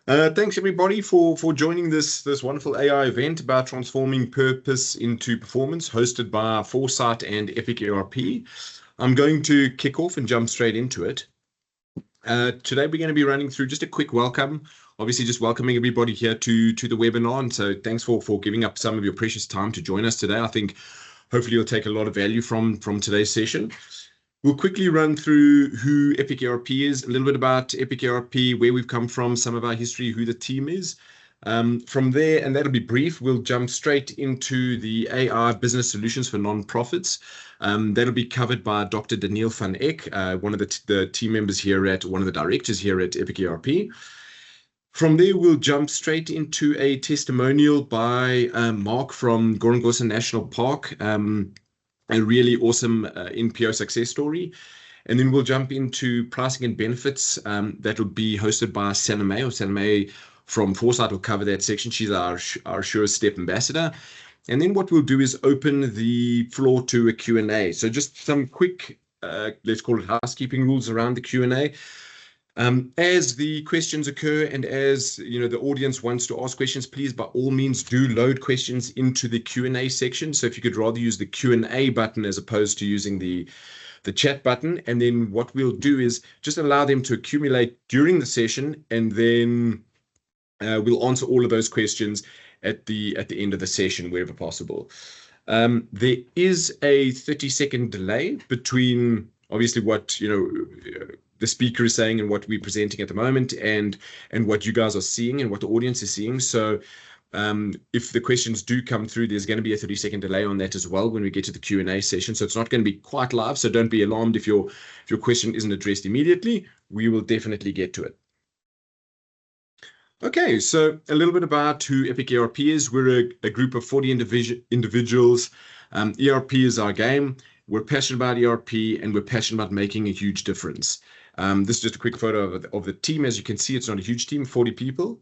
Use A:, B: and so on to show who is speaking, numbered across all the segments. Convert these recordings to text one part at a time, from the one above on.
A: Thanks everybody for joining this wonderful AI event about transforming purpose into performance, hosted by Foresight and Epic ERP. I'm going to kick off and jump straight into it. Today we're going to be running through just a quick welcome, obviously just welcoming everybody here to the webinar. And so thanks for giving up some of your precious time to join us today. I think hopefully you'll take a lot of value from today's session. We'll quickly run through who Epic ERP is, a little bit about Epic ERP, where we've come from, some of our history, who the team is. From there, and that'll be brief, we'll jump straight into the AI business solutions for nonprofits. That'll be covered by Dr. Daniel van Eck, one of the team members here one of the directors here at Epic ERP. From there, we'll jump straight into a testimonial by Mark from Gorongosa National Park. A really awesome NPO success story. And then we'll jump into pricing and benefits. That'll be hosted by Saname from Foresight will cover that section. She's our Sure Step ambassador. And then what we'll do is open the floor to a Q&A. So just some quick, let's call it housekeeping rules around the Q&A. As the questions occur and as the audience wants to ask questions, please by all means do load questions into the Q&A section. So if you could rather use the Q&A button as opposed to using the chat button, and then what we'll do is just allow them to accumulate during the session, and then we'll answer all of those questions at the end of the session wherever possible. There is a 30-second delay between obviously what the speaker is saying and what we're presenting at the moment, and what you guys are seeing and what the audience is seeing. So if the questions do come through, there's going to be a 30-second delay on that as well when we get to the Q&A session. So it's not going to be quite live. So don't be alarmed if your question isn't addressed immediately. We will definitely get to it. Okay, so a little bit about who Epic ERP is. We're a group of 40 individuals. ERP is our game. We're passionate about ERP, and we're passionate about making a huge difference. This is just a quick photo of the team. As you can see, it's not a huge team, 40 people.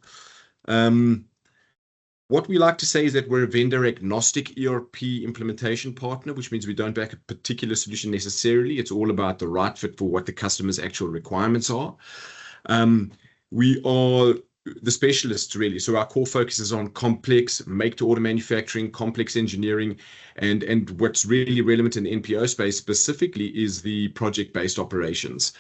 A: What we like to say is that we're a vendor agnostic ERP implementation partner, which means we don't back a particular solution necessarily. It's all about the right fit for what the customer's actual requirements are. We are the specialists, really. So our core focus is on complex make-to-order manufacturing, complex engineering, and what's really relevant in the NPO space specifically is the project-based operations.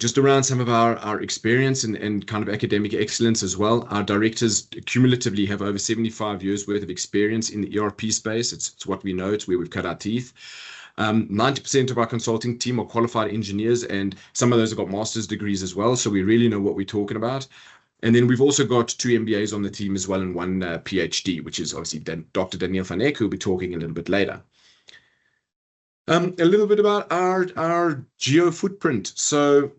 A: Just around some of our experience and kind of academic excellence as well. Our directors cumulatively have over 75 years worth of experience in the ERP space. It's what we know. It's where we've cut our teeth. 90% of our consulting team are qualified engineers, and some of those have got master's degrees as well. So we really know what we're talking about. And then we've also got 2 MBAs on the team as well, and 1 PhD, which is obviously Dr. Daniel van Eck, who will be talking a little bit later. A little bit about our geo footprint. So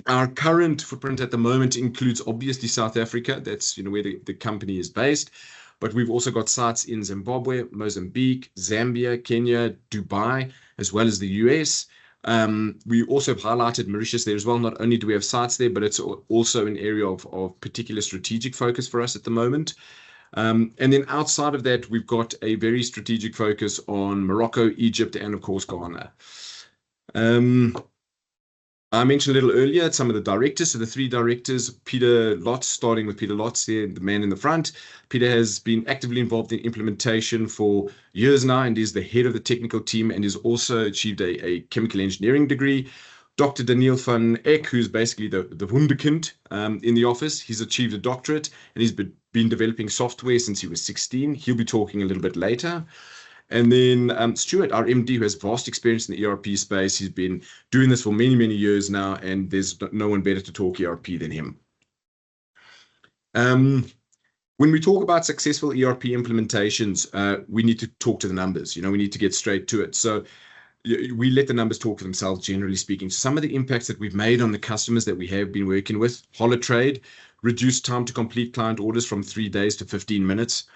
A: our current footprint at the moment includes obviously South Africa. That's where the company is based. But we've also got sites in Zimbabwe, Mozambique, Zambia, Kenya, Dubai, as well as the US. We also have highlighted Mauritius there as well. Not only do we have sites there, but it's also an area of particular strategic focus for us at the moment. And then outside of that, we've got a very strategic focus on Morocco, Egypt, and of course, Ghana. I mentioned a little earlier some of the directors. So the 3 directors, Peter Lotz, starting with Peter Lotz there, the man in the front. Peter has been actively involved in implementation for years now and is the head of the technical team, and has also achieved a chemical engineering degree. Dr. Daniel van Eck, who's basically the wunderkind in the office. He's achieved a doctorate, and he's been developing software since he was 16. He'll be talking a little bit later. And then Stuart, our MD, who has vast experience in the ERP space. He's been doing this for many, many years now, and there's no one better to talk ERP than him. When we talk about successful ERP implementations, we need to talk to the numbers. We need to get straight to it. So we let the numbers talk for themselves, generally speaking. Some of the impacts that we've made on the customers that we have been working with: Holotrade, reduced time to complete client orders from 3 days to 15 minutes.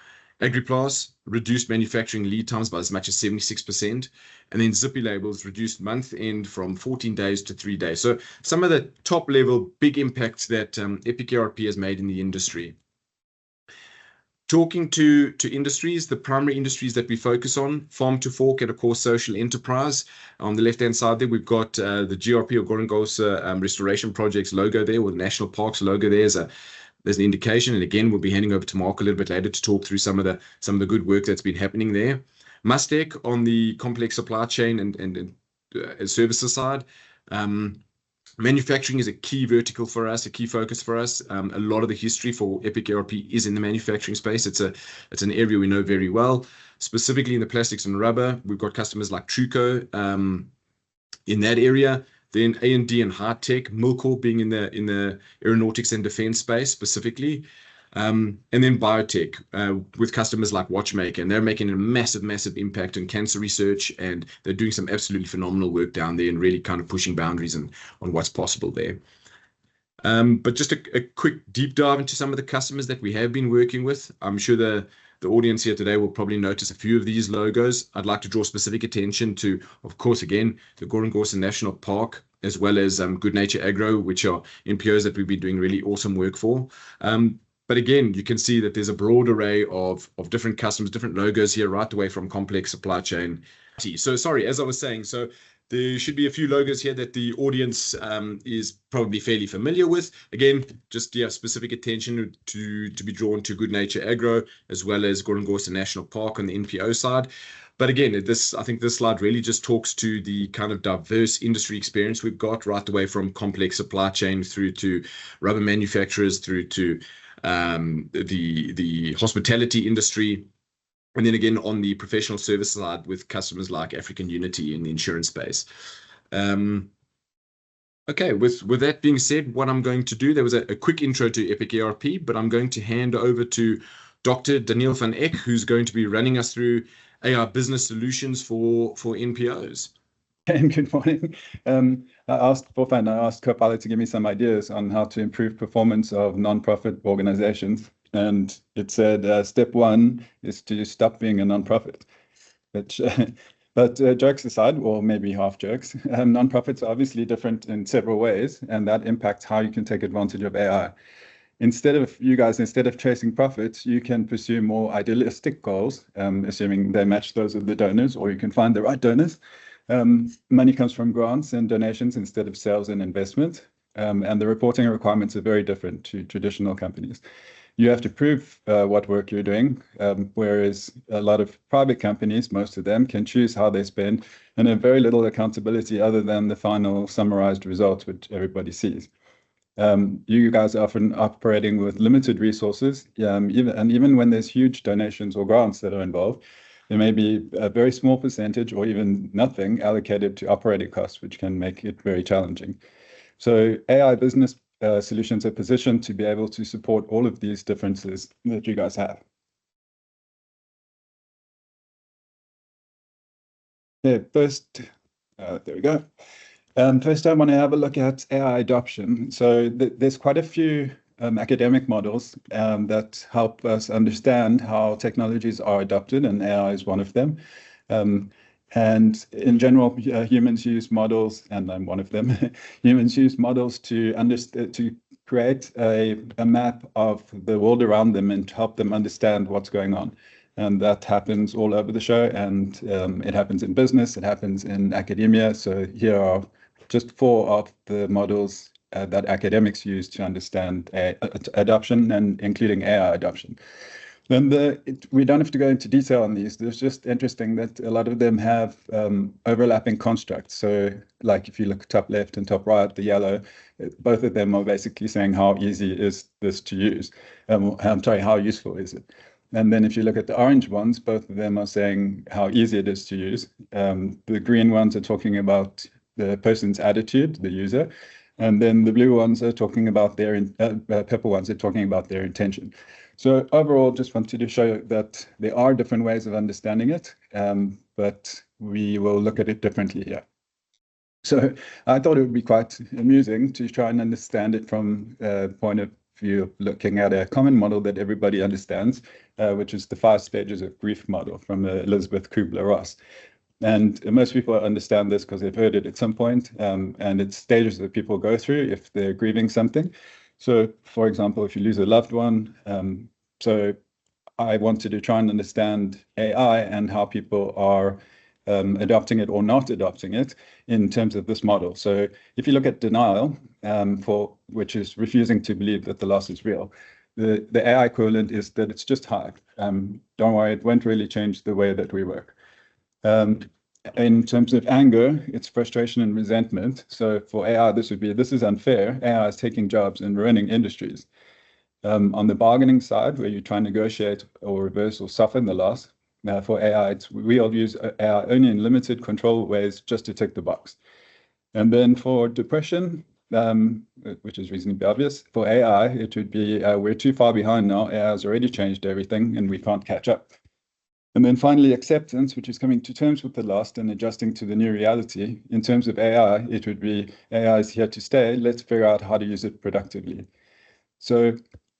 A: Agriplas reduced manufacturing lead times by as much as 76%. And then Zippy Labels reduced month end from 14 days to 3 days. So some of the top level big impacts that Epic ERP has made in the industry. Talking to industries, the primary industries that we focus on, farm to fork and of course social enterprise. On the left hand side there, we've got the GRP or Gorongosa restoration projects logo there, or the national parks logo there. There's an indication, and again we'll be handing over to Mark a little bit later to talk through some of the good work that's been happening there. Mustec on the complex supply chain and services side. Manufacturing is a key vertical for us, a key focus for us. A lot of the history for Epic ERP is in the manufacturing space. It's an area we know very well. Specifically in the plastics and rubber, we've got customers like Truco in that area. Then A&D and high tech, Milcor being in the aeronautics and defense space specifically. And then biotech with customers like Watchmaker, and they're making a massive impact on cancer research, and they're doing some absolutely phenomenal work down there and really kind of pushing boundaries on what's possible there. But just a quick deep dive into some of the customers that we have been working with. I'm sure the audience here today will probably notice a few of these logos. I'd like to draw specific attention to, of course, again, the Gorongosa National Park, as well as Good Nature Agro, which are NPOs that we've been doing really awesome work for. But again, you can see that there's a broad array of different customers, different logos here, right away from complex supply chain. So sorry, as I was saying, so there should be a few logos here that the audience is probably fairly familiar with. Again, just specific attention to be drawn to Good Nature Agro, as well as Gorongosa National Park on the NPO side. But again, I think this slide really just talks to the kind of diverse industry experience we've got, right away from complex supply chain through to rubber manufacturers, through to the hospitality industry, and then again on the professional service side with customers like African Unity in the insurance space. Okay, with that being said, what I'm going to do, there was a quick intro to Epic ERP, but I'm going to hand over to Dr. Daniel van Eck, who's going to be running us through AI business solutions for NPOs.
B: Good morning. I asked Copilot to give me some ideas on how to improve performance of non-profit organizations. And it said, step one is to stop being a non-profit. But jokes aside, or maybe half jokes, non-profits are obviously different in several ways, and that impacts how you can take advantage of AI. Instead of chasing profits, you can pursue more idealistic goals, assuming they match those of the donors, or you can find the right donors. Money comes from grants and donations instead of sales and investment, and the reporting requirements are very different to traditional companies. You have to prove what work you're doing, whereas a lot of private companies, most of them, can choose how they spend and have very little accountability other than the final summarized results, which everybody sees. You guys are often operating with limited resources, even when there's huge donations or grants that are involved, there may be a very small percentage or even nothing allocated to operating costs, which can make it very challenging. So AI business solutions are positioned to be able to support all of these differences that you guys have. Yeah, there we go. First, I want to have a look at AI adoption. So there's quite a few academic models that help us understand how technologies are adopted, and AI is one of them. And in general, humans use models, and I'm one of them. Humans use models to create a map of the world around them and to help them understand what's going on. And that happens all over the show, and it happens in business, it happens in academia. So here are just 4 of the models that academics use to understand adoption, and including AI adoption. Then we don't have to go into detail on these. It's just interesting that a lot of them have overlapping constructs. So like if you look top left and top right, the yellow, both of them are basically saying how easy is this to use? I'm sorry, how useful is it? And then if you look at the orange ones, both of them are saying how easy it is to use. The green ones are talking about the person's attitude, the user. And then the blue ones are talking about purple ones are talking about their intention. So overall, just wanted to show that there are different ways of understanding it, but we will look at it differently here. So I thought it would be quite amusing to try and understand it from a point of view of looking at a common model that everybody understands, which is the 5 stages of grief model from Elizabeth Kubler-Ross. And most people understand this because they've heard it at some point, and it's stages that people go through if they're grieving something. So, for example, if you lose a loved one, so I wanted to try and understand AI and how people are adopting it or not adopting it in terms of this model. So if you look at denial, which is refusing to believe that the loss is real, the AI equivalent is that it's just hype. Don't worry, it won't really change the way that we work. In terms of anger, it's frustration and resentment. So for AI, this is unfair. AI is taking jobs and ruining industries. On the bargaining side, where you try and negotiate or reverse or soften the loss, for AI, we'll use AI only in limited control ways just to tick the box. And then for depression, which is reasonably obvious, for AI, it would be we're too far behind now. AI has already changed everything and we can't catch up. And then finally, acceptance, which is coming to terms with the lost and adjusting to the new reality. In terms of AI, it would be AI is here to stay. Let's figure out how to use it productively. So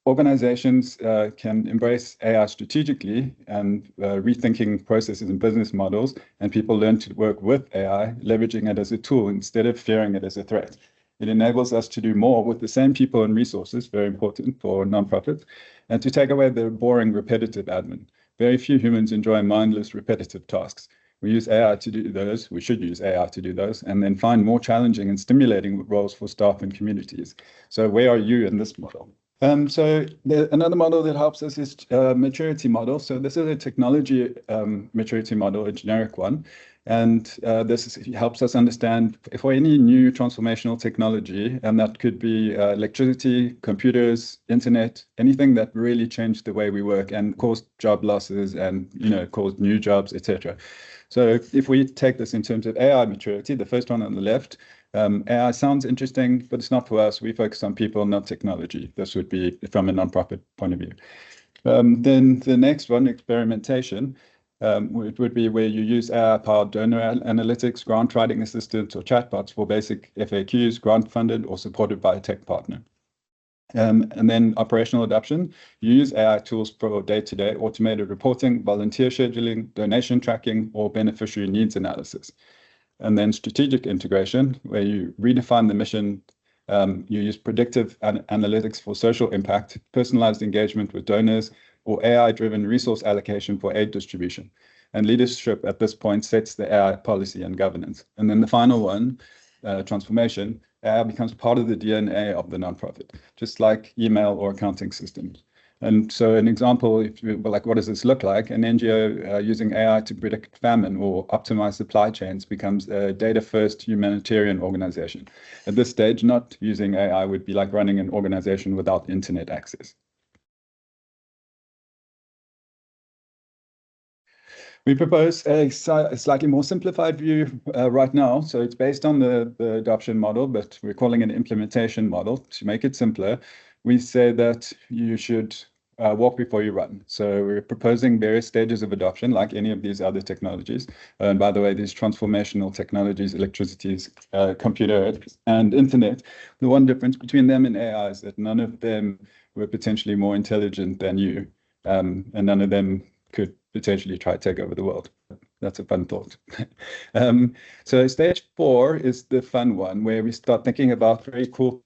B: organizations can embrace AI strategically and rethinking processes and business models, and people learn to work with AI, leveraging it as a tool instead of fearing it as a threat. It enables us to do more with the same people and resources, very important for nonprofits, and to take away the boring, repetitive admin. Very few humans enjoy mindless, repetitive tasks. We use AI to do those. We should use AI to do those, and then find more challenging and stimulating roles for staff and communities. So where are you in this model? Another model that helps us is maturity model. So this is a technology maturity model, a generic one. And this helps us understand for any new transformational technology, and that could be electricity, computers, internet, anything that really changed the way we work and caused job losses and caused new jobs, etc. So if we take this in terms of AI maturity, the first one on the left, AI sounds interesting, but it's not for us. We focus on people, not technology. This would be from a nonprofit point of view. Then the next one, experimentation. It would be where you use AI-powered donor analytics, grant writing assistants, or chatbots for basic FAQs, grant-funded or supported by a tech partner. And then operational adoption. You use AI tools for day-to-day automated reporting, volunteer scheduling, donation tracking, or beneficiary needs analysis. And then strategic integration, where you redefine the mission. You use predictive analytics for social impact, personalized engagement with donors, or AI-driven resource allocation for aid distribution. And leadership at this point sets the AI policy and governance. And then the final one, transformation, AI becomes part of the DNA of the nonprofit, just like email or accounting systems. And so an example, what does this look like? An NGO using AI to predict famine or optimize supply chains becomes a data-first humanitarian organization. At this stage, not using AI would be like running an organization without internet access. We propose a slightly more simplified view right now. So it's based on the adoption model, but we're calling it an implementation model. To make it simpler, we say that you should walk before you run. So we're proposing various stages of adoption, like any of these other technologies. And by the way, these transformational technologies, electricity, computer, and internet, the one difference between them and AI is that none of them were potentially more intelligent than you, and none of them could potentially try to take over the world. That's a fun thought. So stage 4 is the fun one, where we start thinking about very cool.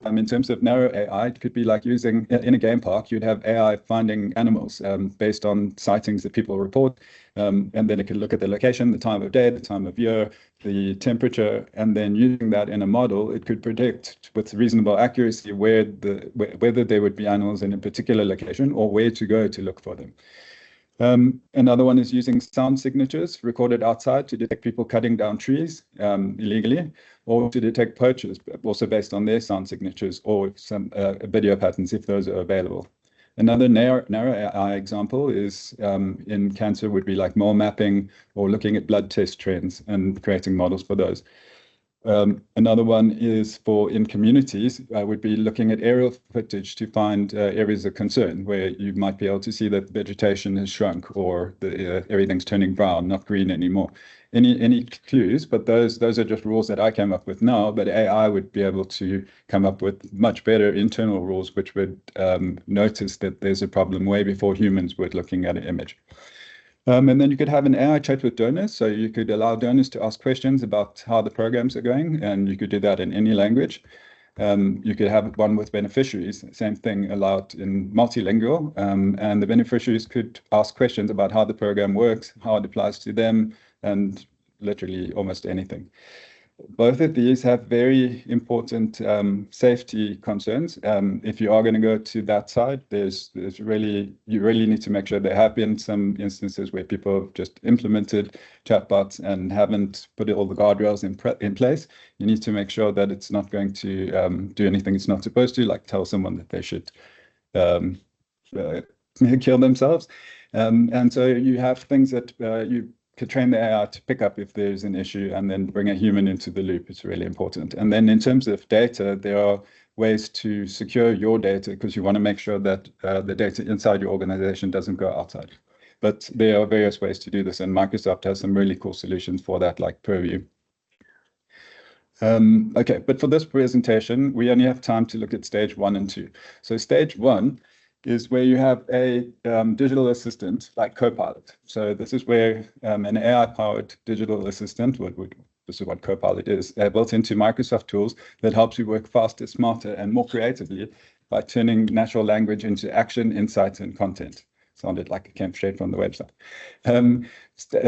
B: In terms of narrow AI, it could be like using, in a game park, you'd have AI finding animals based on sightings that people report. And then it could look at the location, the time of day, the time of year, the temperature, and then using that in a model, it could predict with reasonable accuracy whether there would be animals in a particular location or where to go to look for them. Another one is using sound signatures recorded outside to detect people cutting down trees illegally, or to detect poachers, also based on their sound signatures or some video patterns if those are available. Another narrow AI example is in cancer would be like mole mapping or looking at blood test trends and creating models for those. Another one is in communities, would be looking at aerial footage to find areas of concern where you might be able to see that vegetation has shrunk or everything's turning brown, not green anymore. Any clues, but those are just rules that I came up with now, but AI would be able to come up with much better internal rules which would notice that there's a problem way before humans were looking at an image. And then you could have an AI chat with donors. So you could allow donors to ask questions about how the programs are going, and you could do that in any language. You could have one with beneficiaries, same thing allowed in multilingual, and the beneficiaries could ask questions about how the program works, how it applies to them, and literally almost anything. Both of these have very important safety concerns. If you are going to go to that side, you really need to make sure. There have been some instances where people have just implemented chatbots and haven't put all the guardrails in place. You need to make sure that it's not going to do anything it's not supposed to, like tell someone that they should kill themselves. And so you have things that you could train the AI to pick up if there's an issue and then bring a human into the loop. It's really important. And then in terms of data, there are ways to secure your data because you want to make sure that the data inside your organization doesn't go outside. But there are various ways to do this, and Microsoft has some really cool solutions for that, like Purview. Okay, but for this presentation, we only have time to look at stage 1 and 2. So stage 1 is where you have a digital assistant like Copilot. So this is where an AI-powered digital assistant, this is what Copilot is, built into Microsoft tools that helps you work faster, smarter, and more creatively by turning natural language into action, insights, and content. Sounded like it came straight from the website.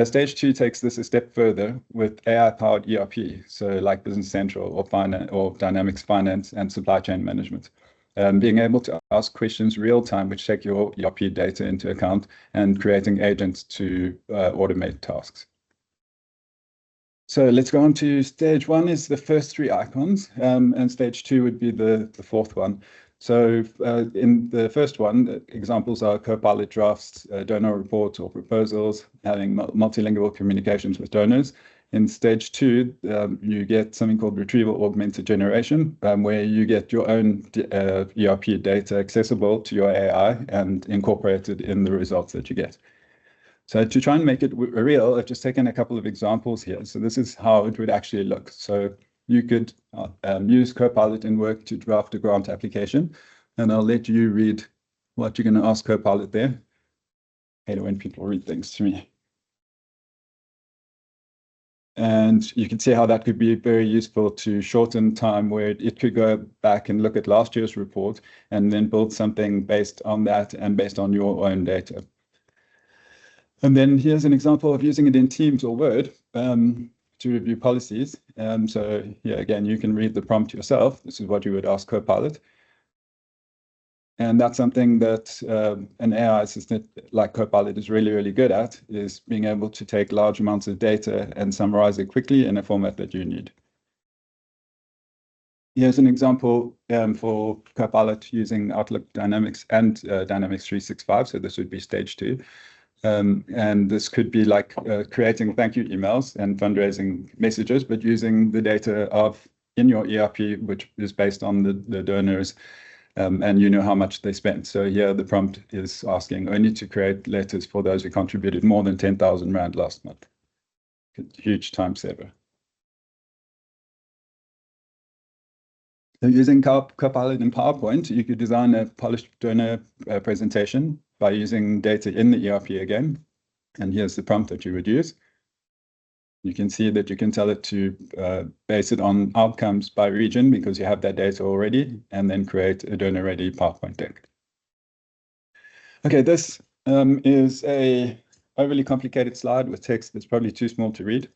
B: Stage 2 takes this a step further with AI-powered ERP, so like Business Central or Finance or Dynamics Finance and Supply Chain Management. Being able to ask questions real time, which take your ERP data into account, and creating agents to automate tasks. So let's go on to stage 1 is the first 3 icons, and stage 2 would be the fourth one. So in the first one, examples are Copilot drafts, donor reports or proposals, having multilingual communications with donors. In stage 2, you get something called retrieval augmented generation, where you get your own ERP data accessible to your AI and incorporated in the results that you get. So to try and make it real, I've just taken a couple of examples here. So this is how it would actually look. So you could use Copilot in work to draft a grant application, and I'll let you read what you're going to ask Copilot there. I hate it when people read things to me. And you can see how that could be very useful to shorten time, where it could go back and look at last year's report and then build something based on that and based on your own data. And then here's an example of using it in Teams or Word to review policies. So yeah, again, you can read the prompt yourself. This is what you would ask Copilot. And that's something that an AI assistant like Copilot is really, really good at, is being able to take large amounts of data and summarize it quickly in a format that you need. Here's an example for Copilot using Outlook Dynamics and Dynamics 365. So this would be stage 2. And this could be like creating thank you emails and fundraising messages, but using the data in your ERP, which is based on the donors. And you know how much they spent. So here the prompt is asking only to create letters for those who contributed more than 10,000 Rand last month. Huge time saver. So using Copilot in PowerPoint, you could design a polished donor presentation by using data in the ERP again. And here's the prompt that you would use. You can see that you can tell it to base it on outcomes by region because you have that data already, and then create a donor-ready PowerPoint deck. Okay, this is a overly complicated slide with text that's probably too small to read,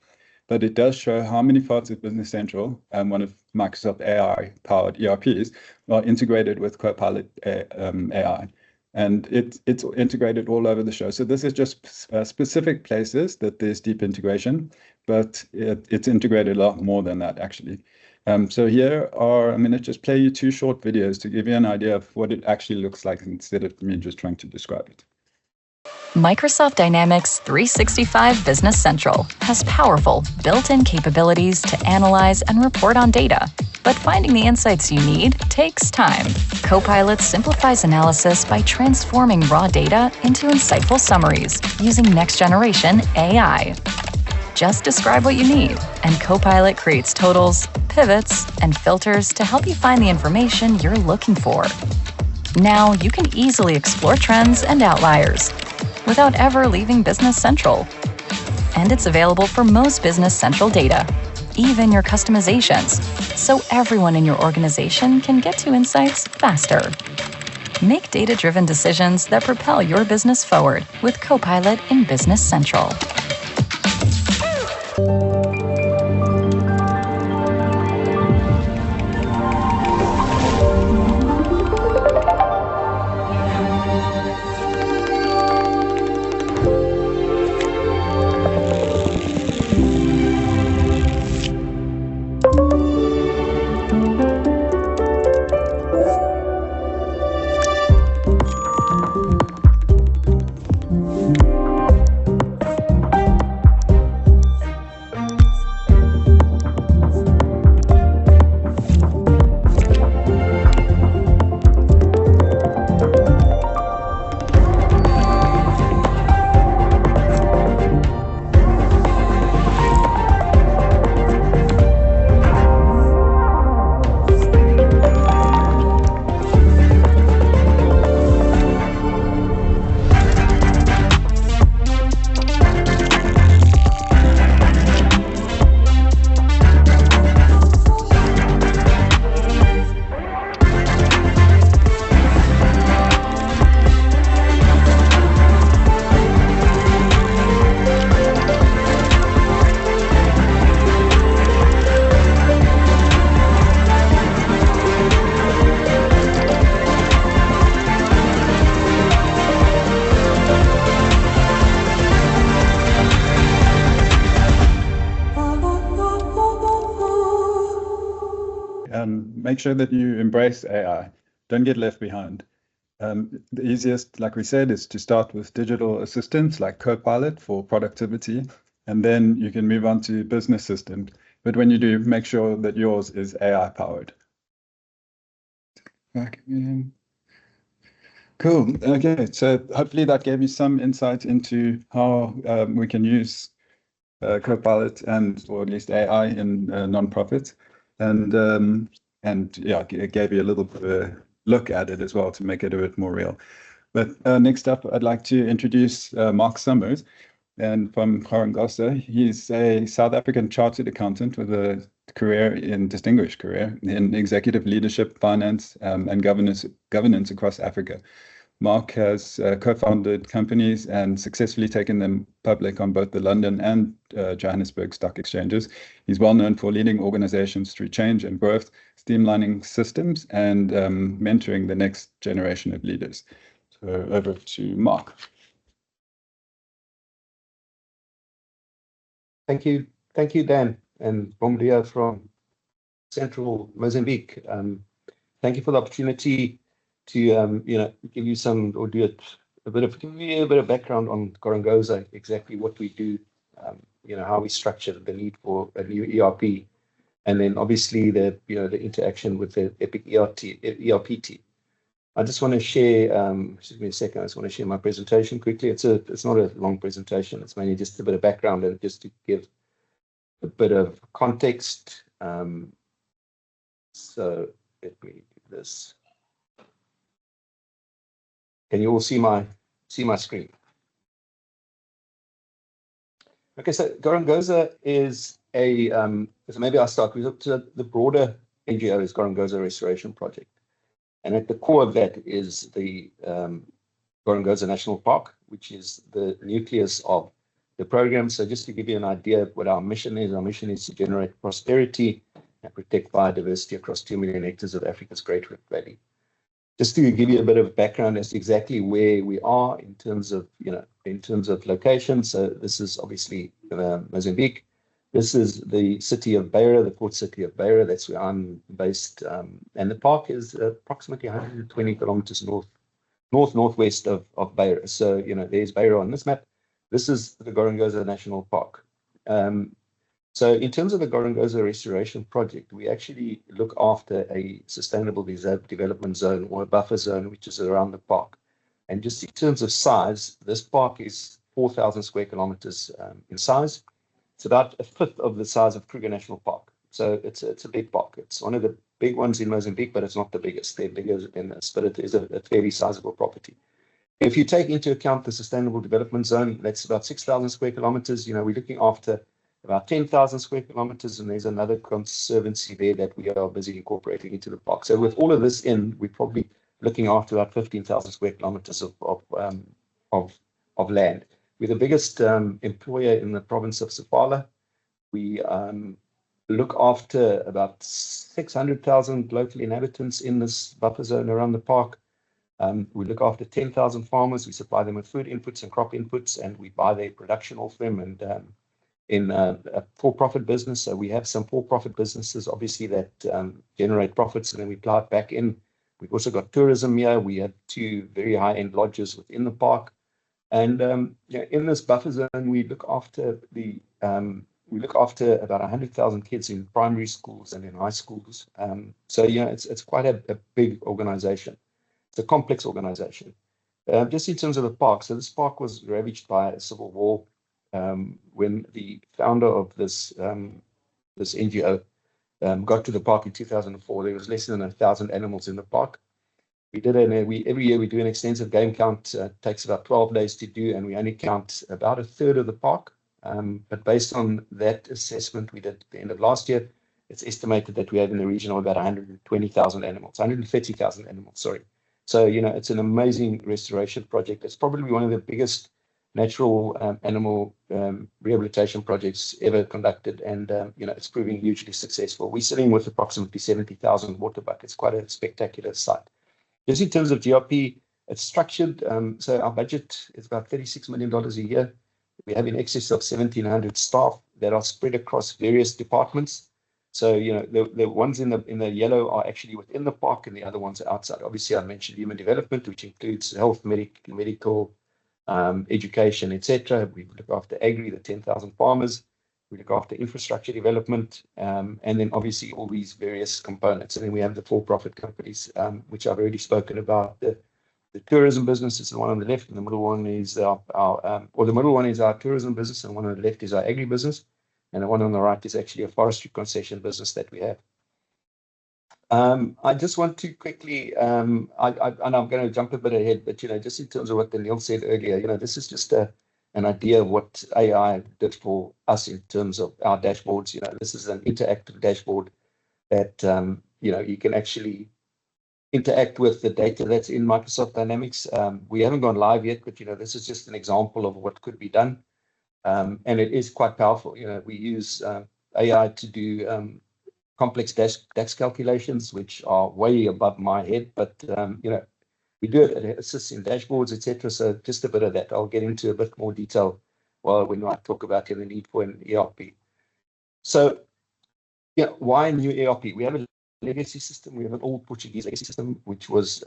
B: but it does show how many parts of Business Central, one of Microsoft AI-powered ERPs, are integrated with Copilot AI. And it's integrated all over the show. So this is just specific places that there's deep integration, but it's integrated a lot more than that, actually. So here are, I'm going to just play you 2 short videos to give you an idea of what it actually looks like instead of me just trying to describe it.
C: Microsoft Dynamics 365 Business Central has powerful built-in capabilities to analyze and report on data. But finding the insights you need takes time. Copilot simplifies analysis by transforming raw data into insightful summaries using next-generation AI. Just describe what you need, and Copilot creates totals, pivots, and filters to help you find the information you're looking for. Now you can easily explore trends and outliers without ever leaving Business Central. And it's available for most Business Central data, even your customizations, so everyone in your organization can get to insights faster. Make data-driven decisions that propel your business forward with Copilot in Business Central.
B: Make sure that you embrace AI. Don't get left behind. The easiest, like we said, is to start with digital assistants like Copilot for productivity, and then you can move on to business assistant. But when you do, make sure that yours is AI powered. Cool. Okay, so hopefully that gave you some insight into how we can use Copilot or at least AI in nonprofits, and yeah, it gave you a little bit of a look at it as well to make it a bit more real. But next up, I'd like to introduce Mark Summers, and from Gorongosa. He's a South African chartered accountant with a distinguished career in executive leadership, finance, and governance across Africa. Mark has co-founded companies and successfully taken them public on both the London and Johannesburg stock exchanges. He's well known for leading organizations through change and growth, streamlining systems, and mentoring the next generation of leaders. So over to Mark.
D: Thank you, Dan, and bom dia from central Mozambique. Thank you for the opportunity to give you a bit of background on Gorongosa, exactly what we do, how we structure the need for a new ERP, and then obviously the interaction with the Epic ERP team. I just want to share. Excuse me a second. I just want to share my presentation quickly. It's not a long presentation. It's mainly just a bit of background and just to give a bit of context. So let me do this. Can you all see my screen? Okay, so Gorongosa is a so maybe I'll start with the broader NGO is Gorongosa Restoration Project. And at the core of that is the Gorongosa National Park, which is the nucleus of the program. So just to give you an idea of what our mission is to generate prosperity and protect biodiversity across 2 million hectares of Africa's Great Rift Valley. Just to give you a bit of background as to exactly where we are in terms of location. So this is obviously Mozambique. This is the city of Beira, the port city of Beira. That's where I'm based. And the park is approximately 120 kilometers northwest of Beira. So, there's Beira on this map. This is the Gorongosa National Park. So in terms of the Gorongosa Restoration Project, we actually look after a sustainable development zone or a buffer zone, which is around the park. And just in terms of size, this park is 4,000 square kilometers in size. It's about a fifth of the size of Kruger National Park. So it's a big park. It's one of the big ones in Mozambique, but it's not the biggest. They're bigger than this, but it is a fairly sizable property. If you take into account the sustainable development zone, that's about 6,000 square kilometers. We're looking after about 10,000 square kilometers, and there's another conservancy there that we are busy incorporating into the park. So with all of this in, we're probably looking after about 15,000 square kilometers of land. We're the biggest employer in the province of Sofala. We look after about 600,000 local inhabitants in this buffer zone around the park. We look after 10,000 farmers. We supply them with food inputs and crop inputs, and we buy their production off them. And in a for-profit business, so we have some for-profit businesses, obviously, that generate profits, and then we plow it back in. We've also got tourism here. We have 2 very high-end lodges within the park. And in this buffer zone, we look after about 100,000 kids in primary schools and in high schools. So it's quite a big organization. It's a complex organization. Just in terms of the park, so this park was ravaged by a civil war when the founder of this NGO got to the park in 2004. There was less than 1,000 animals in the park. We did every year we do an extensive game count. It takes about 12 days to do, and we only count about a third of the park. But based on that assessment we did at the end of last year, it's estimated that we have in the region of about 120,000 animals, 130,000 animals, sorry. So, it's an amazing restoration project. It's probably one of the biggest natural animal rehabilitation projects ever conducted, and it's proving hugely successful. We're sitting with approximately 70,000 water buckets, quite a spectacular site. Just in terms of GRP, it's structured. So our budget is about $36 million a year. We have in excess of 1,700 staff that are spread across various departments. So, the ones in the yellow are actually within the park, and the other ones are outside. Obviously, I mentioned human development, which includes health, medical, education, etc. We look after agri, the 10,000 farmers. We look after infrastructure development, and then obviously all these various components. And then we have the for-profit companies, which I've already spoken about. The tourism business is the one on the left, and the middle one is the middle one is our tourism business, and the one on the left is our agri business, and the one on the right is actually a forestry concession business that we have. I just want to quickly, and I'm going to jump a bit ahead, but just in terms of what Daniel said earlier, this is just an idea of what AI did for us in terms of our dashboards. This is an interactive dashboard that you can actually interact with the data that's in Microsoft Dynamics. We haven't gone live yet, but this is just an example of what could be done, and it is quite powerful. We use AI to do complex DAX calculations, which are way above my head, but we do it. It assists in dashboards, etc. So just a bit of that. I'll get into a bit more detail when I talk about the need for an ERP. So why a new ERP? We have a legacy system. We have an old Portuguese legacy system, which was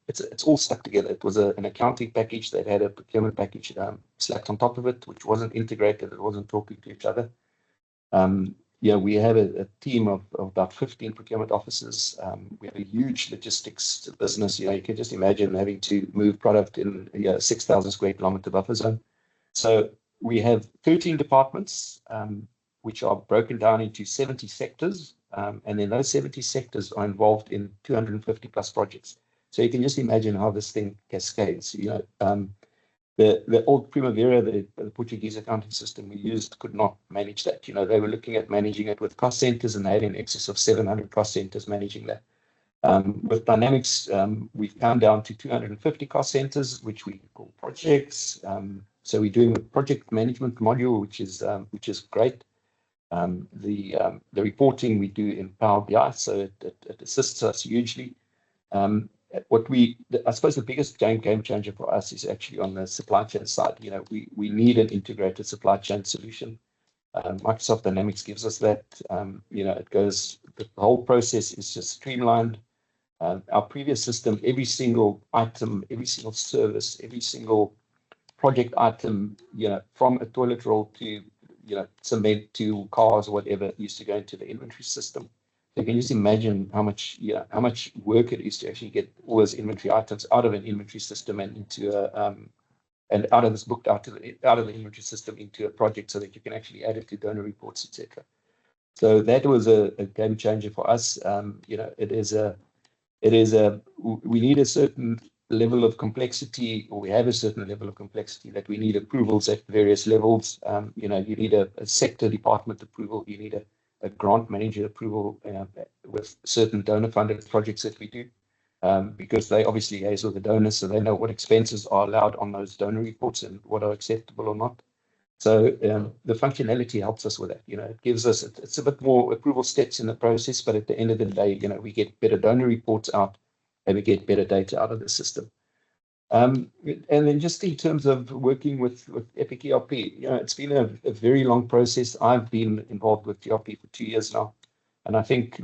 D: it's all stuck together. It was an accounting package that had a procurement package slapped on top of it, which wasn't integrated. It wasn't talking to each other. We have a team of about 15 procurement officers. We have a huge logistics business. You can just imagine having to move product in a 6,000 square kilometer buffer zone. So we have 13 departments, which are broken down into 70 sectors. And then those 70 sectors are involved in 250 plus projects. So you can just imagine how this thing cascades. The old Primavera, the Portuguese accounting system we used, could not manage that. They were looking at managing it with cost centers, and they had in excess of 700 cost centers managing that. With Dynamics, we've come down to 250 cost centers, which we call projects. So we're doing a project management module, which is great. The reporting we do in Power BI, so it assists us hugely. I suppose the biggest game changer for us is actually on the supply chain side. We need an integrated supply chain solution. Microsoft Dynamics gives us that. The whole process is just streamlined. Our previous system, every single item, every single service, every single project item, from a toilet roll to cement to cars or whatever, used to go into the inventory system. So you can just imagine how much work it is to actually get all those inventory items out of an inventory system and into and out of this booked out of the inventory system into a project, so that you can actually add it to donor reports, etc. So that was a game changer for us. We need a certain level of complexity, or we have a certain level of complexity that we need approvals at various levels. You know, you need a sector department approval, you need a grant manager approval with certain donor-funded projects that we do, because they obviously liaise with the donors, so they know what expenses are allowed on those donor reports and what are acceptable or not. So the functionality helps us with that. You know, it gives us, it's a bit more approval steps in the process, but at the end of the day, you know, we get better donor reports out and we get better data out of the system. And then just in terms of working with Epic ERP, you know, it's been a very long process. I've been involved with ERP for 2 years now, and I think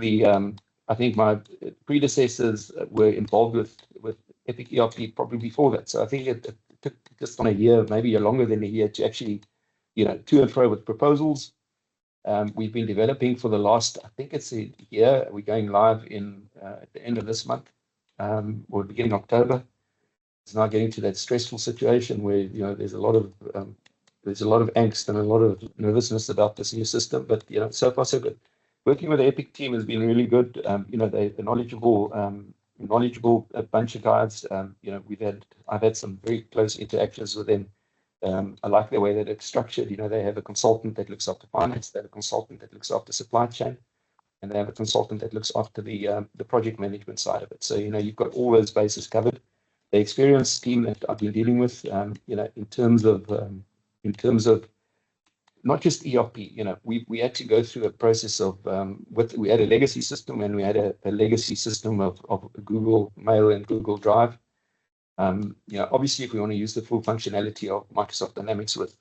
D: my predecessors were involved with Epic ERP probably before that. So I think it took just on a year, maybe longer than a year, to actually, you know, to and fro with proposals. We've been developing for the last, I think it's a year. We're going live at the end of this month, or beginning of October. It's now getting to that stressful situation where, you know, there's a lot of angst and a lot of nervousness about this new system. But, you know, so far so good. Working with the Epic team has been really good. You know, they're knowledgeable bunch of guys. You know, I've had some very close interactions with them. I like the way that it's structured. You know, they have a consultant that looks after finance, they have a consultant that looks after supply chain, and they have a consultant that looks after the project management side of it. So, you know, you've got all those bases covered. The experienced team that I've been dealing with, you know, in terms of not just ERP, you know, we had to go through a process of we had a legacy system, and we had a legacy system of Google Mail and Google Drive. You know, obviously, if we want to use the full functionality of Microsoft Dynamics with,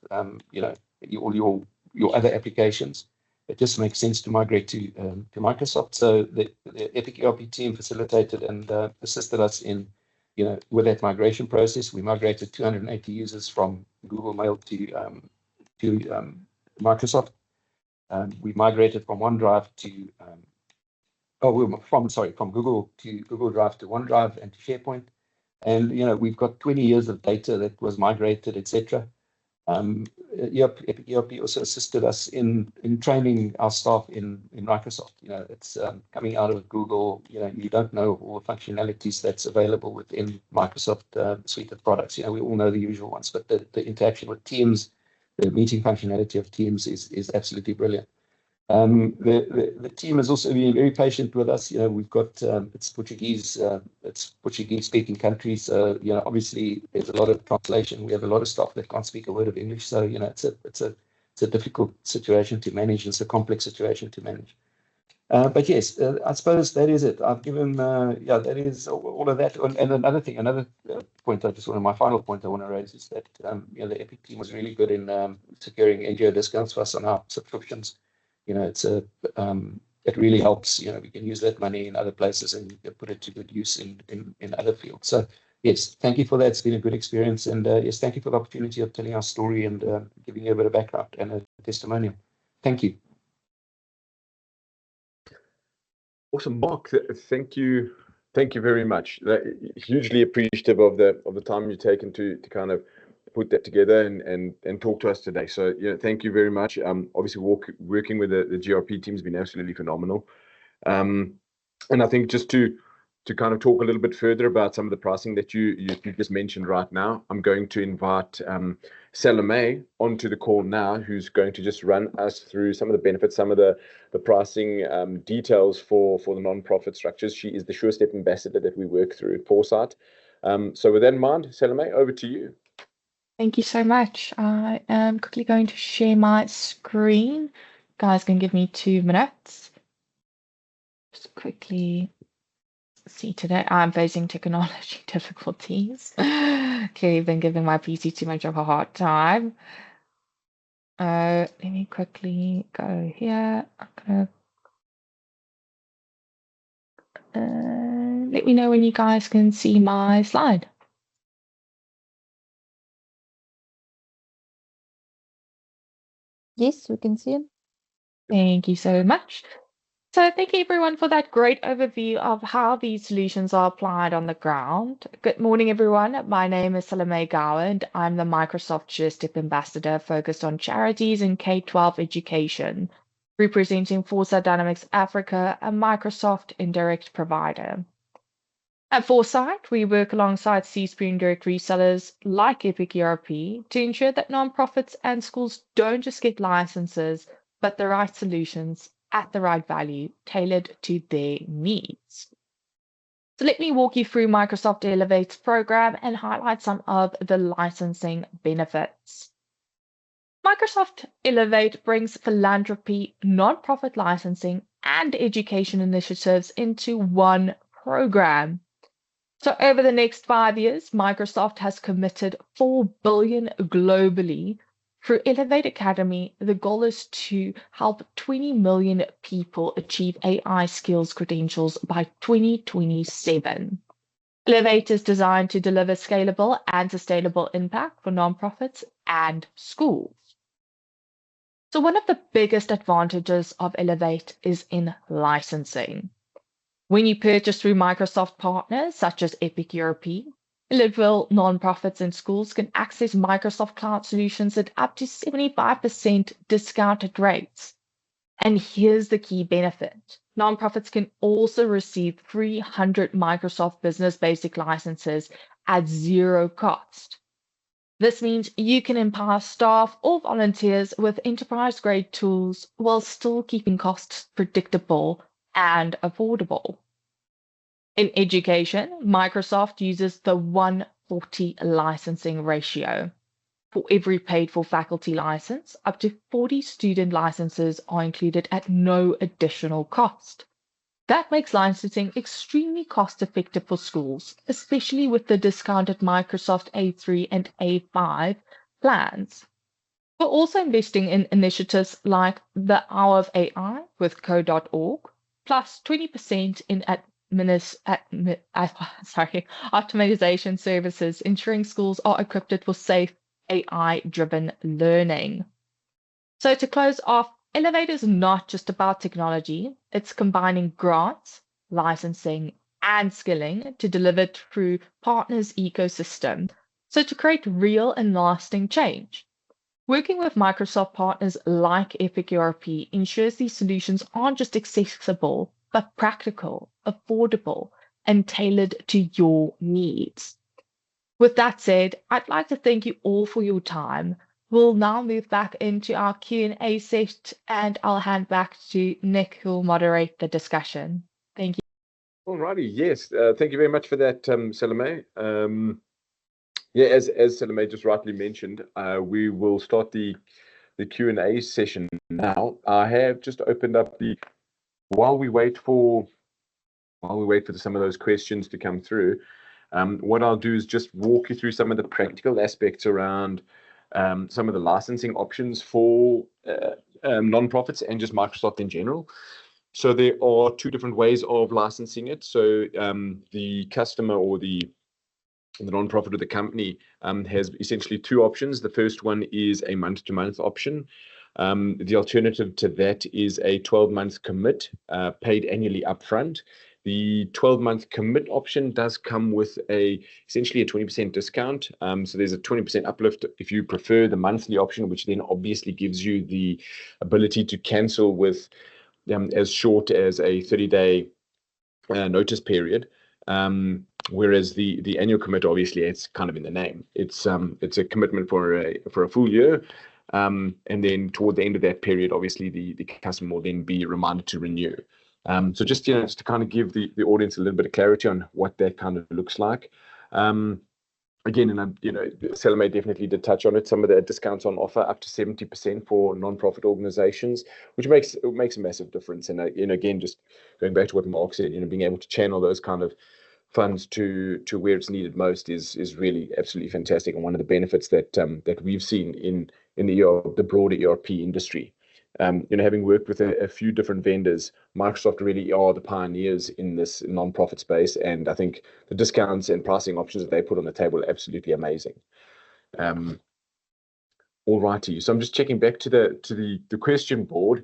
D: you know, all your other applications, it just makes sense to migrate to Microsoft. So the Epic ERP team facilitated and assisted us in, you know, with that migration process. We migrated 280 users from Google Mail to Microsoft. We migrated from OneDrive to from Google to Google Drive to OneDrive and to SharePoint. And, you know, we've got 20 years of data that was migrated, etc. Epic ERP also assisted us in training our staff in Microsoft. You know, it's coming out of Google. You know, you don't know all the functionalities that's available within Microsoft suite of products. You know, we all know the usual ones, but the interaction with Teams, the meeting functionality of Teams is absolutely brilliant. The team has also been very patient with us. You know, we've got it's Portuguese speaking countries. So, you know, obviously there's a lot of translation. We have a lot of staff that can't speak a word of English. So, you know, it's a difficult situation to manage. It's a complex situation to manage. But yes, I suppose that is it. I've given that is all of that. And another point my final point I want to raise is that you know, the Epic team was really good in securing NGO discounts for us on our subscriptions. You know, it really helps. You know, we can use that money in other places and put it to good use in other fields. So yes, thank you for that. It's been a good experience, and yes, thank you for the opportunity of telling our story and giving you a bit of background and a testimonial. Thank you.
A: Awesome, Mark. Thank you very much. Hugely appreciative of the time you've taken to kind of put that together and talk to us today. So, you know, thank you very much. Obviously, working with the GRP team has been absolutely phenomenal. And I think just to kind of talk a little bit further about some of the pricing that you just mentioned right now, I'm going to invite Salome onto the call now, who's going to just run us through some of the benefits, some of the pricing details for the non-profit structures. She is the SureStep ambassador that we work through at Foresight. So with that in mind, Salome, over to you.
E: Thank you so much. I am quickly going to share my screen. Guys can give me 2 minutes. Just quickly see today. I'm facing technology difficulties. Clearly been giving my PC too much of a hard time. Let me quickly go here. I'm gonna let me know when you guys can see my slide.
F: Yes, we can see him.
E: Thank you so much. So thank you everyone for that great overview of how these solutions are applied on the ground. Good morning, everyone. My name is Salome Gower, and I'm the Microsoft SureStep ambassador focused on charities and K-12 education, representing Foresight Dynamics Africa, a Microsoft indirect provider. At Foresight, we work alongside C-Spoon direct resellers like Epic ERP to ensure that nonprofits and schools don't just get licenses, but the right solutions at the right value, tailored to their needs. So let me walk you through Microsoft Elevate's program and highlight some of the licensing benefits. Microsoft Elevate brings philanthropy, nonprofit licensing, and education initiatives into one program. So over the next 5 years, Microsoft has committed $4 billion globally. Through Elevate Academy, the goal is to help 20 million people achieve AI skills credentials by 2027. Elevate is designed to deliver scalable and sustainable impact for nonprofits and schools. So one of the biggest advantages of Elevate is in licensing. When you purchase through Microsoft partners such as Epic ERP, eligible nonprofits and schools can access Microsoft Cloud solutions at up to 75% discounted rates. And here's the key benefit. Nonprofits can also receive 300 Microsoft Business Basic licenses at zero cost. This means you can empower staff or volunteers with enterprise-grade tools while still keeping costs predictable and affordable. In education, Microsoft uses the 140 licensing ratio. For every paid-for faculty license, up to 40 student licenses are included at no additional cost. That makes licensing extremely cost-effective for schools, especially with the discounted Microsoft A3 and A5 plans. We're also investing in initiatives like the Hour of AI with code.org, plus 20% in optimization services, ensuring schools are equipped for safe AI-driven learning. So to close off, Elevate is not just about technology. It's combining grants, licensing, and skilling to deliver it through partners' ecosystem. So to create real and lasting change. Working with Microsoft partners like Epic ERP ensures these solutions aren't just accessible, but practical, affordable, and tailored to your needs. With that said, I'd like to thank you all for your time. We'll now move back into our Q&A set, and I'll hand back to Nick, who will moderate the discussion. Thank you.
A: All righty, yes. Thank you very much for that, Salome. Yeah, as Salome just rightly mentioned, we will start the Q&A session now. I have just opened up while we wait for some of those questions to come through. What I'll do is just walk you through some of the practical aspects around some of the licensing options for nonprofits and just Microsoft in general. So there are two different ways of licensing it. So the customer or the nonprofit or the company has essentially two options. The first one is a month-to-month option. The alternative to that is a 12-month commit paid annually upfront. The 12-month commit option does come with essentially a 20% discount. So there's a 20% uplift if you prefer the monthly option, which then obviously gives you the ability to cancel with as short as a 30-day notice period. Whereas the annual commit, obviously, it's kind of in the name. It's a commitment for a full year. And then toward the end of that period, obviously, the customer will then be reminded to renew. So just to kind of give the audience a little bit of clarity on what that kind of looks like. Again, and Salome definitely did touch on it. Some of the discounts on offer up to 70% for nonprofit organizations, which makes a massive difference. And again, just going back to what Mark said, being able to channel those kind of funds to where it's needed most is really absolutely fantastic, and one of the benefits that we've seen in the broader ERP industry. Having worked with a few different vendors, Microsoft really are the pioneers in this nonprofit space, and I think the discounts and pricing options that they put on the table are absolutely amazing. All righty, so I'm just checking back to the question board.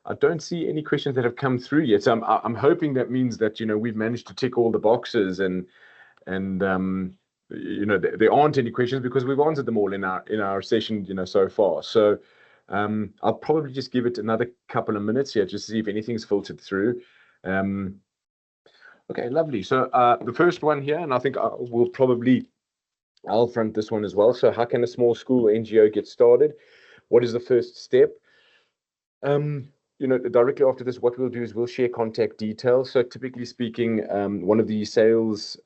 A: I don't see any questions that have come through yet. So I'm hoping that means that we've managed to tick all the boxes, and there aren't any questions because we've answered them all in our session so far. So I'll probably just give it another couple of minutes here just to see if anything's filtered through. Okay, lovely. So the first one here, and I think I'll front this one as well. So how can a small school NGO get started? What is the first step? Directly after this, what we'll do is we'll share contact details. So typically speaking, one of the sales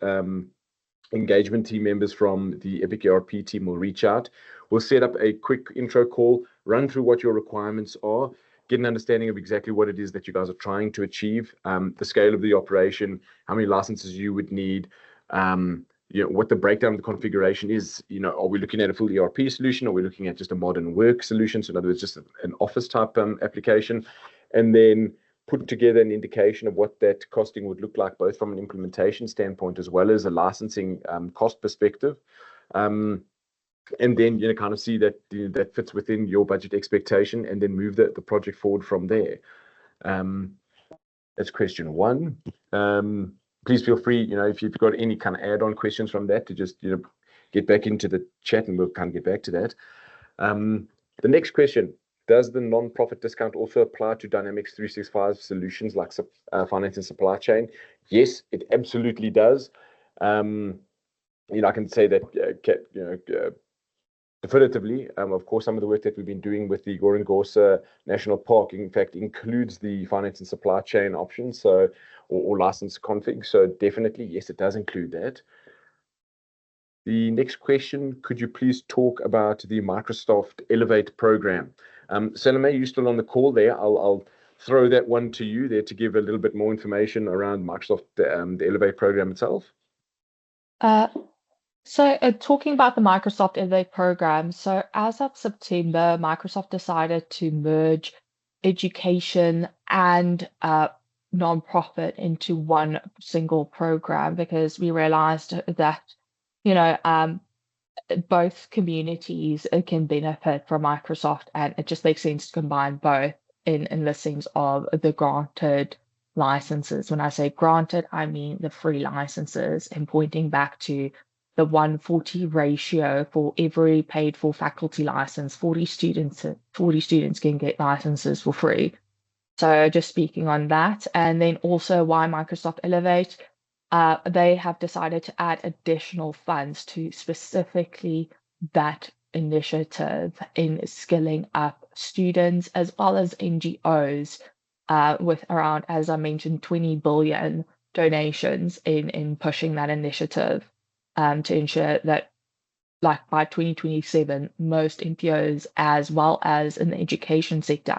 A: engagement team members from the Epic ERP team will reach out. We'll set up a quick intro call, run through what your requirements are, get an understanding of exactly what it is that you guys are trying to achieve, the scale of the operation, how many licenses you would need, what the breakdown of the configuration is. Are we looking at a full ERP solution? Are we looking at just a modern work solution? So in other words, just an office type application, and then put together an indication of what that costing would look like, both from an implementation standpoint as well as a licensing cost perspective. And then kind of see that that fits within your budget expectation, and then move the project forward from there. That's question one. Please feel free, if you've got any kind of add-on questions from that, to just get back into the chat, and we'll kind of get back to that. The next question: does the non-profit discount also apply to Dynamics 365 solutions like finance and supply chain? Yes, it absolutely does. I can say that definitively. Of course, some of the work that we've been doing with the Gorongosa National Park, in fact, includes the finance and supply chain options, or license config. So definitely, yes, it does include that. The next question: could you please talk about the Microsoft Elevate program? Salome, you're still on the call there. I'll throw that one to you there to give a little bit more information around Microsoft, the Elevate program itself.
E: So talking about the Microsoft Elevate program, so as of September, Microsoft decided to merge education and nonprofit into one single program, because we realized that, both communities can benefit from Microsoft, and it just makes sense to combine both in listings of the granted licenses. When I say granted, I mean the free licenses, and pointing back to the 140 ratio. For every paid for faculty license, 40 students can get licenses for free. So just speaking on that, and then also why Microsoft Elevate, they have decided to add additional funds to specifically that initiative in skilling up students as well as NGOs, with around, as I mentioned, 20 billion donations in pushing that initiative, to ensure that, like, by 2027, most NPOs, as well as in the education sector,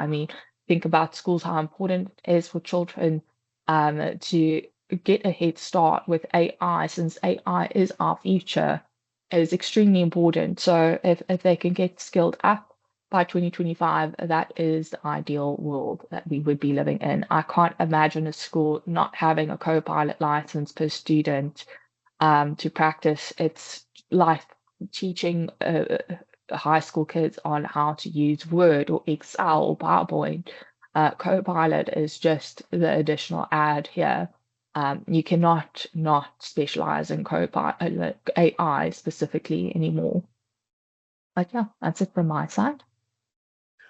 E: think about schools, how important it is for children to get a head start with AI, since AI is our future. It is extremely important. So if they can get skilled up by 2025, that is the ideal world that we would be living in. I can't imagine a school not having a co-pilot license per student to practice. It's like teaching high school kids on how to use Word or Excel or PowerPoint. Copilot is just the additional add here. You cannot not specialize in Copilot AI specifically anymore. But yeah, that's it from my side.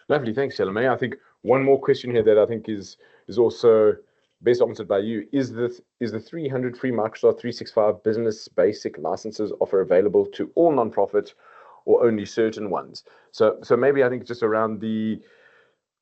A: Lovely, thanks, Salome. I think one more question here that I think is also best answered by you: is the 300 free Microsoft 365 business basic licenses offer available to all nonprofits, or only certain ones? So maybe I think just around the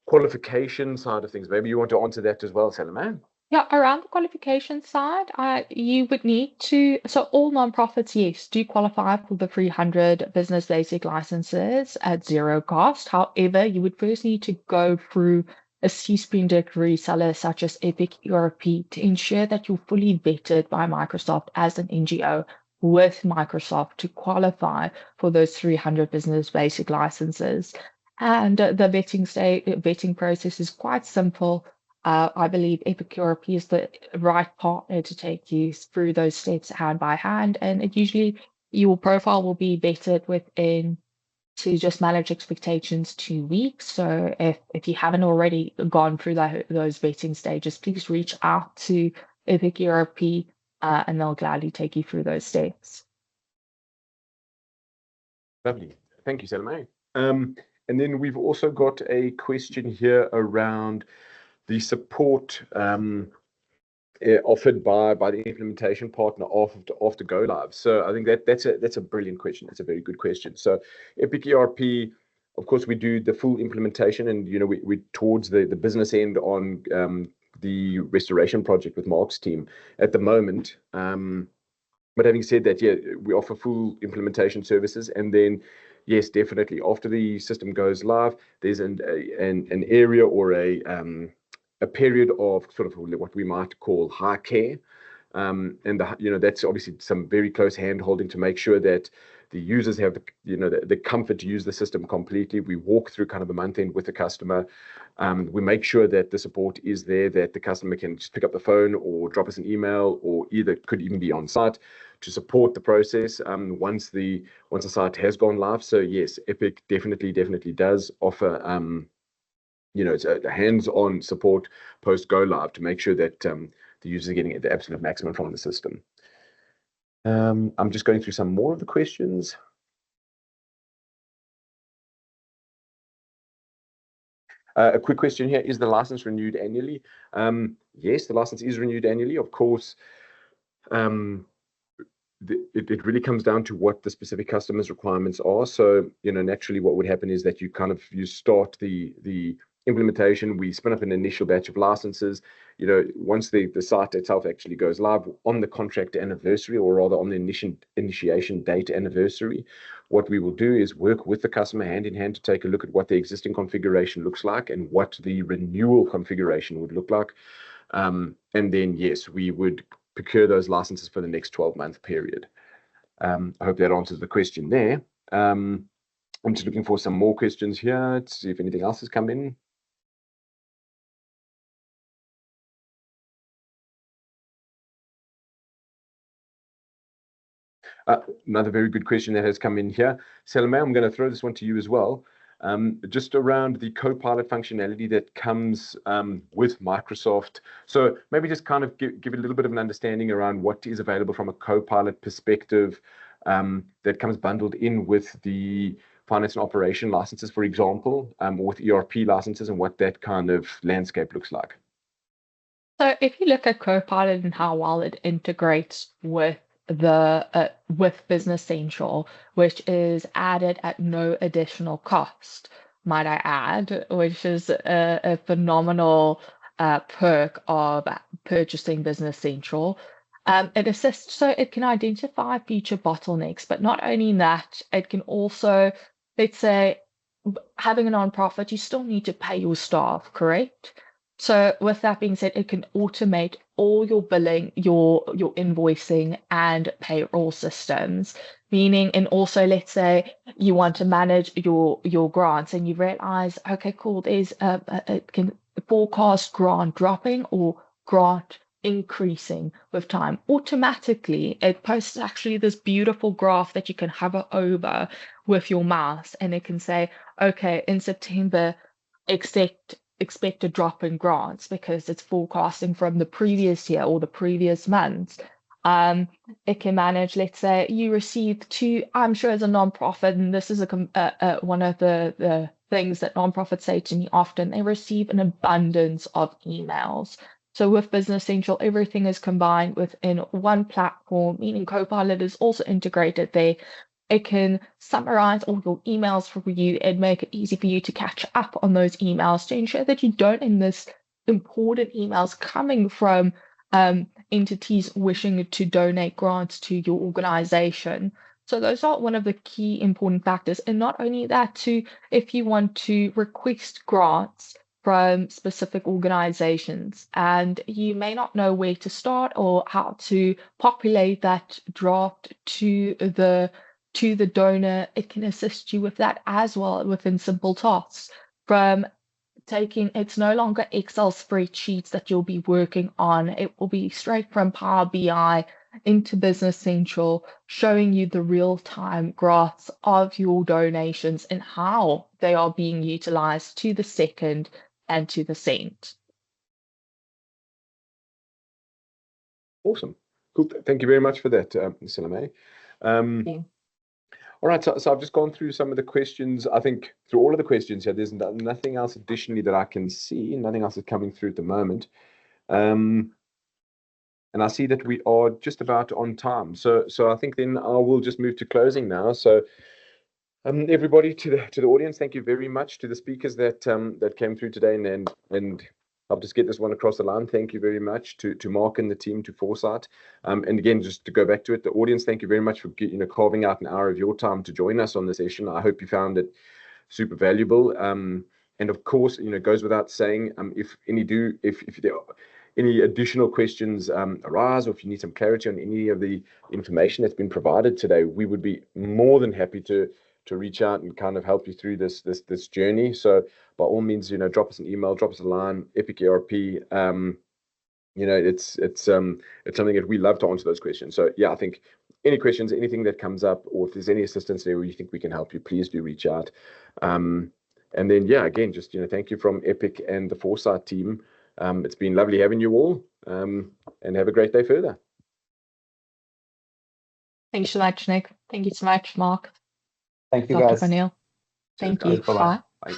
A: qualification side of things, maybe you want to answer that as well, Salome.
E: Yeah, around the qualification side, you would need to, so all nonprofits, yes, do qualify for the 300 business basic licenses at zero cost. However, you would first need to go through a C-SPRINT reseller such as Epic ERP to ensure that you're fully vetted by Microsoft as an NGO with Microsoft to qualify for those 300 business basic licenses. And the vetting process is quite simple. I believe Epic ERP is the right partner to take you through those steps hand by hand, and it usually your profile will be vetted within, to just manage expectations, 2 weeks. So if you haven't already gone through those vetting stages, please reach out to Epic ERP, and they'll gladly take you through those steps.
A: Lovely, thank you, Salome. And then we've also got a question here around the support offered by the implementation partner after go live. So I think that's a brilliant question. It's a very good question. So Epic ERP, of course, we do the full implementation, and we towards the business end on the restoration project with Mark's team at the moment. But having said that, yeah, we offer full implementation services, and then yes, definitely after the system goes live, there's an area or a period of sort of what we might call high care. And that's obviously some very close hand holding to make sure that the users have the comfort to use the system completely. We walk through kind of the month end with the customer. We make sure that the support is there, that the customer can just pick up the phone or drop us an email, or could even be on site to support the process once the site has gone live. So yes, Epic definitely does offer it's a hands-on support post go live to make sure that the users are getting the absolute maximum from the system. I'm just going through some more of the questions. A quick question here: is the license renewed annually? Yes, the license is renewed annually. Of course, it really comes down to what the specific customer's requirements are. So, naturally what would happen is that you start the implementation, we spin up an initial batch of licenses. Once the site itself actually goes live on the contract anniversary, or rather on the initiation date anniversary, what we will do is work with the customer hand in hand to take a look at what the existing configuration looks like and what the renewal configuration would look like. And then, yes, we would procure those licenses for the next 12-month period. I hope that answers the question there. I'm just looking for some more questions here to see if anything else has come in. Another very good question that has come in here. Salome, I'm going to throw this one to you as well. Just around the Copilot functionality that comes with Microsoft. So maybe just kind of give a little bit of an understanding around what is available from a Copilot perspective that comes bundled in with the finance and operation licenses, for example, or with ERP licenses, and what that kind of landscape looks like.
E: So if you look at Copilot and how well it integrates with with Business Central, which is added at no additional cost, might I add, which is a phenomenal perk of purchasing Business Central. It assists, so it can identify future bottlenecks, but not only that, it can also, let's say, having a nonprofit, you still need to pay your staff, correct? So with that being said, it can automate all your billing, your invoicing and payroll systems. Meaning, and also let's say you want to manage your grants and you realize, okay, cool, there's it can forecast grant dropping or grant increasing with time. Automatically, it posts actually this beautiful graph that you can hover over with your mouse, and it can say, okay, in September, expect a drop in grants because it's forecasting from the previous year or the previous months. It can manage, let's say you received I'm sure as a nonprofit, and this is one of the things that nonprofits say to me often, they receive an abundance of emails. So with Business Central, everything is combined within one platform, meaning Copilot is also integrated there. It can summarize all your emails for you and make it easy for you to catch up on those emails to ensure that you don't miss important emails coming from entities wishing to donate grants to your organization. So those are one of the key important factors. And not only that, if you want to request grants from specific organizations and you may not know where to start or how to populate that draft to the donor, it can assist you with that as well within simple tasks. From it's no longer Excel spreadsheets that you'll be working on. It will be straight from Power BI into Business Central, showing you the real-time graphs of your donations and how they are being utilized to the second and to the cent.
A: Awesome. Cool. Thank you very much for that, Salome. All right, so I've just gone through some of the questions. I think through all of the questions here, there's nothing else additionally that I can see. Nothing else is coming through at the moment. And I see that we are just about on time. So I think then I will just move to closing now. So everybody, to the audience, thank you very much. To the speakers that came through today and helped us get this one across the line. Thank you very much to Mark and the team, to Foresight. And again, just to go back to it, the audience, thank you very much for carving out an hour of your time to join us on this session. I hope you found it super valuable. And of course, it goes without saying, if there are any additional questions arise, or if you need some clarity on any of the information that's been provided today, we would be more than happy to reach out and kind of help you through this journey. So by all means, drop us an email, drop us a line, Epic ERP. It's something that we love to answer those questions. So yeah, I think any questions, anything that comes up, or if there's any assistance there where you think we can help you, please do reach out. And then, yeah, again, just, thank you from Epic and the Foresight team. It's been lovely having you all, and have a great day further.
E: Thanks so much, Nick. Thank you so much, Mark.
D: Thank you,
E: Dr.
D: guys.
E: Cornel. Thank you.
D: Bye-bye.
A: Bye.